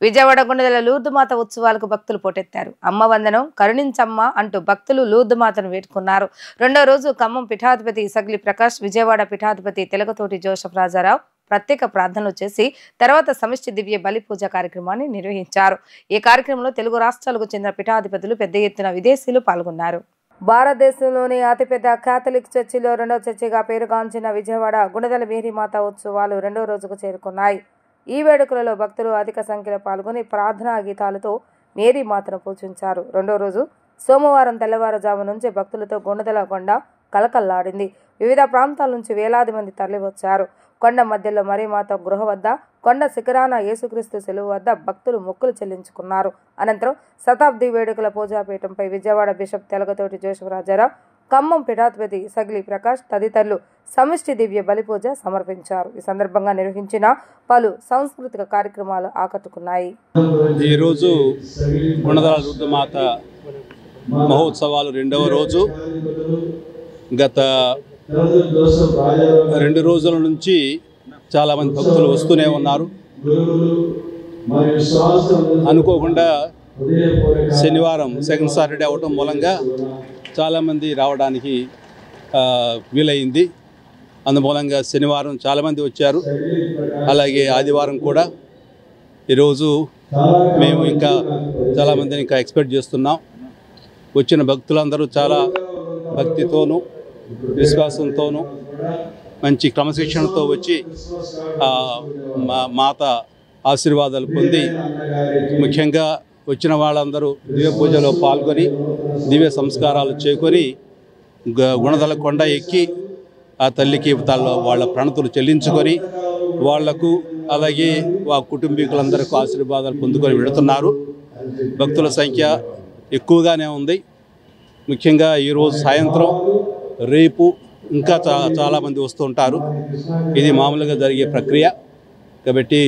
విజయవాడ గుండెల లూర్దుమాత ఉత్సవాలకు భక్తులు పోటెత్తారు. అమ్మ వందనం కరుణించమ్మ అంటూ భక్తులు లూర్దుమాతను వేడుకున్నారు. రెండో రోజు ఖమ్మం పీఠాధిపతి సగిలి ప్రకాష్, విజయవాడ పీఠాధిపతి తెలగతోటి జోసెఫ్ రాజారావు ప్రత్యేక ప్రార్థనలు చేసి తర్వాత సమిష్టి దివ్య బలి పూజ కార్యక్రమాన్ని నిర్వహించారు. ఈ కార్యక్రమంలో తెలుగు రాష్ట్రాలకు చెందిన పీఠాధిపతులు, పెద్ద ఎత్తున విదేశీయులు పాల్గొన్నారు. భారతదేశంలోని అతిపెద్ద కాథలిక్ చర్చిలో రెండో చర్చిగా పేరుగాంచిన విజయవాడ గుణదల మేరీమాత ఉత్సవాలు రెండో రోజుకు చేరుకున్నాయి. ఈ వేడుకలలో భక్తులు అధిక సంఖ్యలో పాల్గొని ప్రార్థనా గీతాలతో మేరీమాతను పూజించారు. రెండో రోజు సోమవారం తెల్లవారుజాము నుంచి భక్తులతో గుణదల కొండ కలకల్లాడింది. వివిధ ప్రాంతాల నుంచి వేలాది మంది తరలివచ్చారు. కొండ మధ్యలో మరీమాత గృహ వద్ద, కొండ శిఖరాన యేసుక్రీస్తు సెలువు వద్ద భక్తులు మొక్కులు చెల్లించుకున్నారు. అనంతరం శతాబ్ది వేడుకల పూజాపీఠంపై విజయవాడ బిషప్ తెలగతోటి జోసెఫ్ రాజారావు, ఖమ్మం పీఠాధిపతి సగిలి ప్రకాష్ తదితరులు సమిష్టి దివ్య బలిపూజ సమర్పించారు. ఈ సందర్భంగా నిర్వహించిన పలు సాంస్కృతిక కార్యక్రమాలు ఆకట్టుకున్నాయి. ఈరోజు గుణదల లూర్దుమాత మహోత్సవాలు రెండవ రోజు. గత 2 రోజుల నుంచి చాలామంది భక్తులు వస్తూనే ఉన్నారు. అనుకోకుండా శనివారం సెకండ్ సాటర్డే అవటం మూలంగా చాలామంది రావడానికి వీలైంది. అందుమూలంగా శనివారం చాలామంది వచ్చారు. అలాగే ఆదివారం కూడా. ఈరోజు మేము ఇంకా చాలామందిని ఇంకా ఎక్స్పెక్ట్ చేస్తున్నాం. వచ్చిన భక్తులందరూ చాలా భక్తితోనూ విశ్వాసంతోనూ మంచి క్రమశిక్షణతో వచ్చి మాత ఆశీర్వాదాలు పొంది, ముఖ్యంగా వచ్చిన వాళ్ళందరూ దివ్య పూజలో పాల్గొని దివ్య సంస్కారాలు చేకొని గుణదల కొండ ఎక్కి ఆ తల్లికి వాళ్ళ ప్రణతులు చెల్లించుకొని వాళ్లకు అలాగే కుటుంబీకులందరికీ ఆశీర్వాదాలు పొందుకొని వెళుతున్నారు. భక్తుల సంఖ్య ఎక్కువగానే ఉంది. ముఖ్యంగా ఈరోజు సాయంత్రం, రేపు ఇంకా చాలామంది వస్తూ ఉంటారు. ఇది మామూలుగా జరిగే ప్రక్రియ కాబట్టి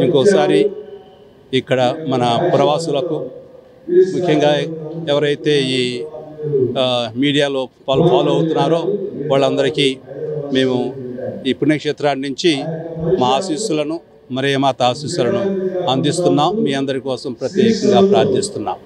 ఇంకోసారి ఇక్కడ మన ప్రవాసులకు, ముఖ్యంగా ఎవరైతే ఈ మీడియాలో ఫాలో అవుతున్నారో వాళ్ళందరికీ మేము ఈ పుణ్యక్షేత్రాన్ని నుంచి మా ఆశీస్సులను, మరియమాత ఆశీస్సులను అందిస్తున్నాం. మీ అందరి కోసం ప్రత్యేకంగా ప్రార్థిస్తున్నాం.